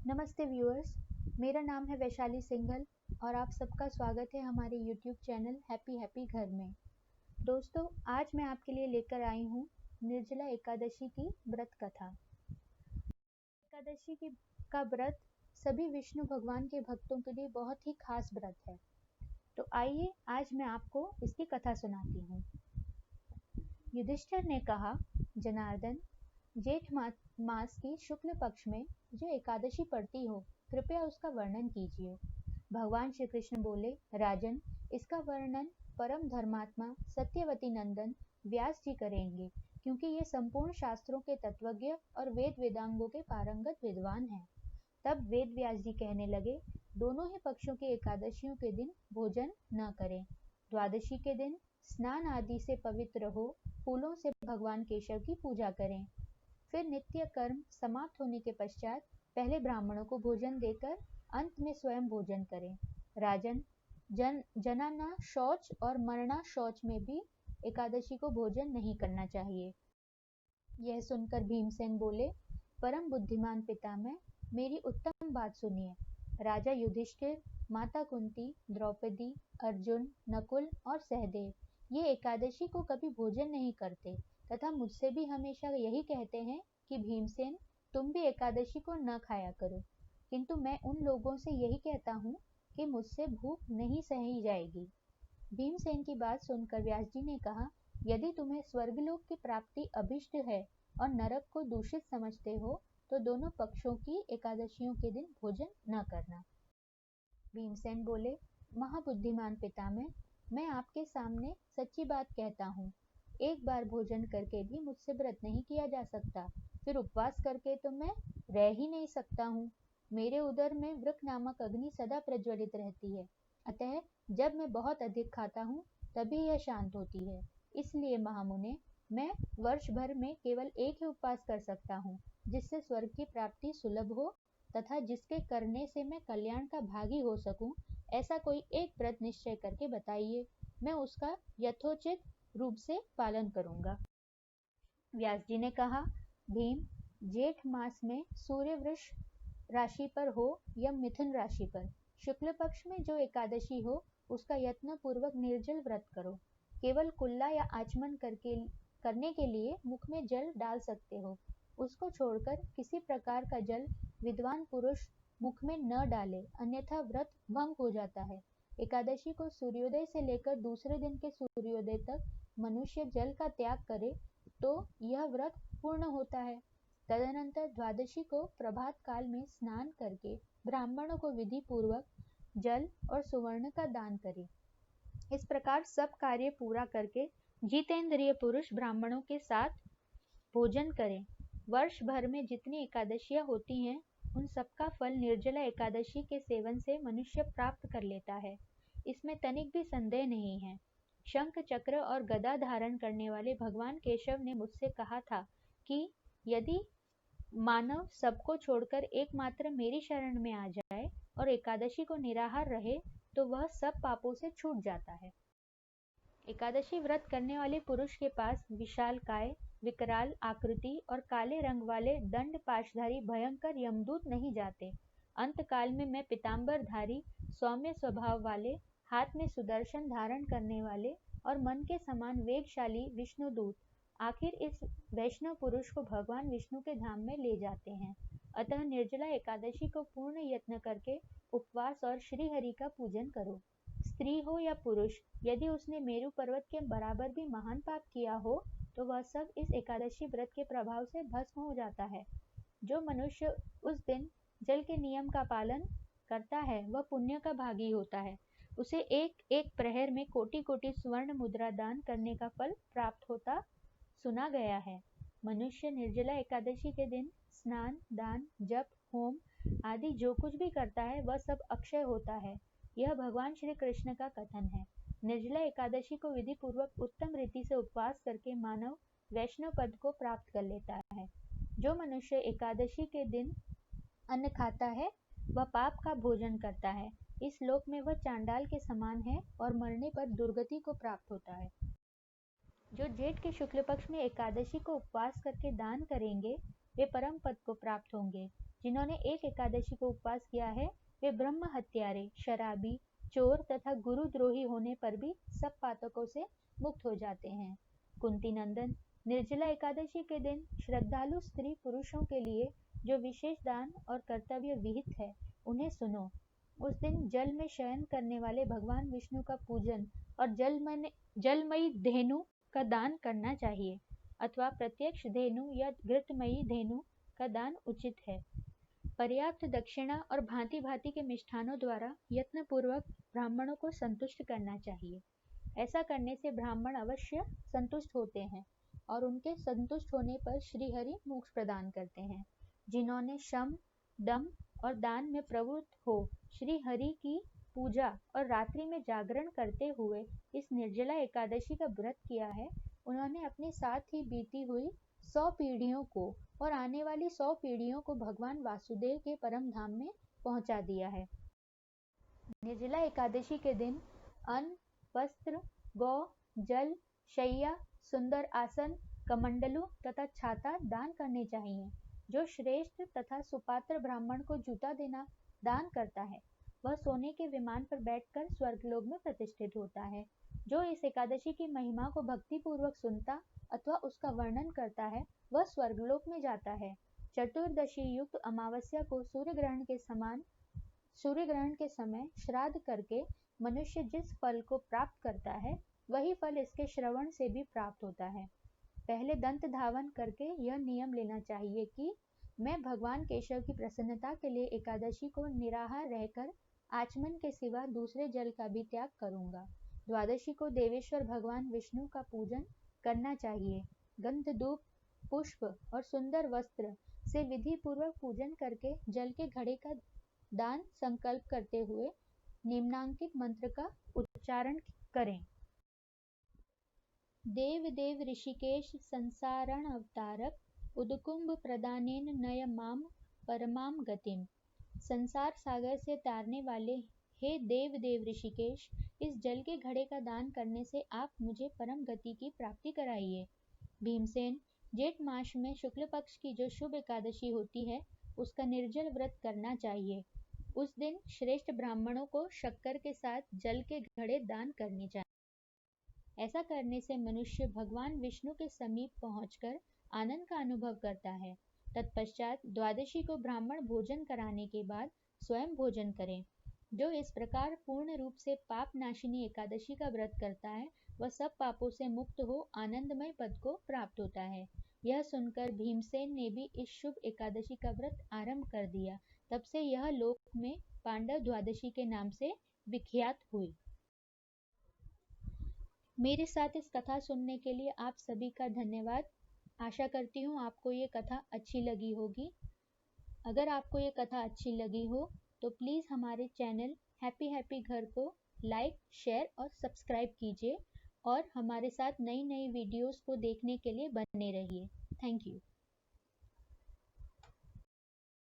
नमस्ते व्यूअर्स, मेरा नाम है वैशाली सिंघल और आप सबका स्वागत है हमारे यूट्यूब चैनल हैप्पी हैप्पी घर में। दोस्तों, आज मैं आपके लिए लेकर आई हूँ निर्जला एकादशी की व्रत कथा। एकादशी का व्रत सभी विष्णु भगवान के भक्तों के लिए बहुत ही खास व्रत है। तो आइए आज मैं आपको इसकी कथा सुनाती हूँ। युधिष्ठिर ने कहा, जनार्दन, जेठ मास की शुक्ल पक्ष में जो एकादशी पड़ती हो, कृपया उसका वर्णन कीजिए। भगवान श्री कृष्ण बोले, राजन, इसका वर्णन परम धर्मात्मा सत्यवती नंदन व्यास जी करेंगे, क्योंकि ये संपूर्ण शास्त्रों के तत्वज्ञ और वेद वेदांगों के पारंगत विद्वान हैं। तब वेद व्यास जी कहने लगे, दोनों ही पक्षों की एकादशियों के दिन भोजन न करें। द्वादशी के दिन स्नान आदि से पवित्र हो फूलों से भगवान केशव की पूजा करें। फिर नित्य कर्म समाप्त होने के पश्चात पहले ब्राह्मणों को भोजन देकर अंत में स्वयं भोजन करें। राजन, जनाना शौच और मरना शौच में भी एकादशी को भोजन नहीं करना चाहिए। यह सुनकर भीमसेन बोले, परम बुद्धिमान पितामह, मेरी उत्तम बात सुनिए। राजा युधिष्ठिर, माता कुंती, द्रौपदी, अर्जुन, नकुल और सहदेव ये एकादशी को कभी भोजन नहीं करते तथा मुझसे भी हमेशा यही कहते हैं कि भीमसेन, तुम भी एकादशी को न खाया करो। किंतु मैं उन लोगों से यही कहता हूँ कि मुझसे भूख नहीं सही जाएगी। भीमसेन की बात सुनकर व्यास जी ने कहा, यदि तुम्हें स्वर्गलोक की प्राप्ति अभिष्ट है और नरक को दूषित समझते हो तो दोनों पक्षों की एकादशियों के दिन भोजन न करना। भीमसेन बोले, महाबुद्धिमान पितामह, मैं आपके सामने सच्ची बात कहता हूँ। एक बार भोजन करके भी मुझसे व्रत नहीं किया जा सकता, फिर उपवास करके तो मैं रह ही नहीं सकता हूँ। मेरे उदर में वृक नामक अग्नि सदा प्रज्वलित रहती है, अतः जब मैं बहुत अधिक खाता हूँ तभी यह शांत होती है। इसलिए महामुने, मैं वर्ष भर में केवल एक ही उपवास कर सकता हूँ, जिससे स्वर्ग की प्राप्ति सुलभ हो तथा जिसके करने से मैं कल्याण का भागी हो सकूं। ऐसा कोई एक व्रत निश्चय करके बताइए, मैं उसका यथोचित रूप से पालन करूंगा। व्यास जी ने कहा, भीम, जेठ मास में सूर्य वृष राशि पर हो या मिथुन राशि पर शुक्ल पक्ष में जो एकादशी हो, उसका यत्न पूर्वक निर्जल व्रत करो। केवल कुल्ला या आचमन करने के लिए मुख में जल डाल सकते हो। उसको छोड़कर किसी प्रकार का जल विद्वान पुरुष मुख में न डाले, अन्यथा व्रत भंग हो जाता है। एकादशी को सूर्योदय से लेकर दूसरे दिन के सूर्योदय तक मनुष्य जल का त्याग करे तो यह व्रत पूर्ण होता है। तदनंतर द्वादशी को प्रभात काल में स्नान करके ब्राह्मणों को विधि पूर्वक जल और सुवर्ण का दान करे। इस प्रकार सब कार्य पूरा करके जितेंद्रिय पुरुष ब्राह्मणों के साथ भोजन करें। वर्ष भर में जितनी एकादशियां होती हैं, उन सबका फल निर्जला एकादशी के सेवन से मनुष्य प्राप्त कर लेता है। इसमें तनिक भी संदेह नहीं है। शंख चक्र और गदा धारण करने वाले भगवान केशव ने मुझसे कहा था कि यदि मानव सबको छोड़कर एकमात्र मेरी शरण में आ जाए और एकादशी को निराहार रहे तो वह सब पापों से छूट जाता है। एकादशी व्रत करने वाले पुरुष के पास विशाल काय, विकराल आकृति और काले रंग वाले दंड पाशधारी भयंकर यमदूत नहीं जाते। अंतकाल में मैं पीताम्बरधारी, सौम्य स्वभाव वाले, हाथ में सुदर्शन धारण करने वाले और मन के समान वेगशाली विष्णुदूत आखिर इस वैष्णव पुरुष को भगवान विष्णु के धाम में ले जाते हैं। अतः निर्जला एकादशी को पूर्ण यत्न करके उपवास और श्री हरि का पूजन करो। स्त्री हो या पुरुष, यदि उसने मेरु पर्वत के बराबर भी महान पाप किया हो तो वह सब इस एकादशी व्रत के प्रभाव से भस्म हो जाता है। जो मनुष्य उस दिन जल के नियम का पालन करता है वह पुण्य का भागी होता है। उसे एक एक प्रहर में कोटि कोटि स्वर्ण मुद्रा दान करने का फल प्राप्त होता सुना गया है। मनुष्य निर्जला एकादशी के दिन स्नान, दान, जप, होम आदि जो कुछ भी करता है वह सब अक्षय होता है। यह भगवान श्री कृष्ण का कथन है। निर्जला एकादशी को विधि पूर्वक उत्तम रीति से उपवास करके मानव वैष्णव पद को प्राप्त कर लेता है। जो मनुष्य एकादशी के दिन अन्न खाता है वह पाप का भोजन करता है। इस लोक में वह चांडाल के समान है और मरने पर दुर्गति को प्राप्त होता है। जो जेठ के शुक्ल पक्ष में एकादशी को उपवास करके दान करेंगे वे परम पद को प्राप्त होंगे। जिन्होंने एक एकादशी को उपवास किया है वे ब्रह्म हत्यारे, शराबी, चोर तथा गुरुद्रोही होने पर भी सब पातकों से मुक्त हो जाते हैं। कुंती नंदन, निर्जला एकादशी के दिन श्रद्धालु स्त्री पुरुषों के लिए जो विशेष दान और कर्तव्य विहित है उन्हें सुनो। उस दिन जल में शयन करने वाले भगवान विष्णु का पूजन और जलमयी धेनु का दान करना चाहिए अथवा प्रत्यक्ष धेनु या घृतमयी धेनु का दान उचित है। पर्याप्त दक्षिणा और भांति भांति के मिष्ठानों द्वारा यत्न पूर्वक ब्राह्मणों को संतुष्ट करना चाहिए। ऐसा करने से ब्राह्मण अवश्य संतुष्ट होते हैं और उनके संतुष्ट होने पर श्रीहरि मोक्ष प्रदान करते हैं। जिन्होंने शम, दम और दान में प्रवृत्त हो श्री हरि की पूजा और रात्रि में जागरण करते हुए इस निर्जला एकादशी का व्रत किया है, उन्होंने अपने साथ ही बीती हुई 100 पीढ़ियों को और आने वाली 100 पीढ़ियों को भगवान वासुदेव के परम धाम में पहुंचा दिया है। निर्जला एकादशी के दिन अन्न, वस्त्र, गौ, जल, शैया, सुंदर आसन, कमंडलू तथा छाता दान करने चाहिए। जो श्रेष्ठ तथा सुपात्र ब्राह्मण को जूता देना दान करता है वह सोने के विमान पर बैठकर स्वर्गलोक में प्रतिष्ठित होता है। जो इस एकादशी की महिमा को भक्ति पूर्वक सुनता अथवा उसका वर्णन करता है वह स्वर्गलोक में जाता है। चतुर्दशी युक्त अमावस्या को सूर्य ग्रहण के समय श्राद्ध करके मनुष्य जिस फल को प्राप्त करता है वही फल इसके श्रवण से भी प्राप्त होता है। पहले दंत धावन करके यह नियम लेना चाहिए कि मैं भगवान केशव की प्रसन्नता के लिए एकादशी को निराहार रहकर आचमन के सिवा दूसरे जल का भी त्याग करूंगा। द्वादशी को देवेश्वर भगवान विष्णु का पूजन करना चाहिए। गंध, धूप, पुष्प और सुंदर वस्त्र से विधि पूर्वक पूजन करके जल के घड़े का दान संकल्प करते हुए निम्नांकित मंत्र का उच्चारण करें। देव देव ऋषिकेश संसारण अवतारक उदकुंभ प्रदानेन नय माम परमाम गतिम। संसार सागर से तारने वाले हे देव देव ऋषिकेश, इस जल के घड़े का दान करने से आप मुझे परम गति की प्राप्ति कराइए। भीमसेन, जेठ मास में शुक्ल पक्ष की जो शुभ एकादशी होती है उसका निर्जल व्रत करना चाहिए। उस दिन श्रेष्ठ ब्राह्मणों को शक्कर के साथ जल के घड़े दान करने चाहिए। ऐसा करने से मनुष्य भगवान विष्णु के समीप पहुंचकर आनंद का अनुभव करता है। तत्पश्चात द्वादशी को ब्राह्मण भोजन कराने के बाद स्वयं भोजन करें। जो इस प्रकार पूर्ण रूप से पाप नाशिनी एकादशी का व्रत करता है वह सब पापों से मुक्त हो आनंदमय पद को प्राप्त होता है। यह सुनकर भीमसेन ने भी इस शुभ एकादशी का व्रत आरंभ कर दिया। तब से यह लोक में पांडव द्वादशी के नाम से विख्यात हुई। मेरे साथ इस कथा सुनने के लिए आप सभी का धन्यवाद। आशा करती हूँ आपको ये कथा अच्छी लगी होगी। अगर आपको ये कथा अच्छी लगी हो तो प्लीज़ हमारे चैनल हैप्पी हैप्पी घर को लाइक, शेयर और सब्सक्राइब कीजिए और हमारे साथ नई नई वीडियोस को देखने के लिए बने रहिए। Thank you.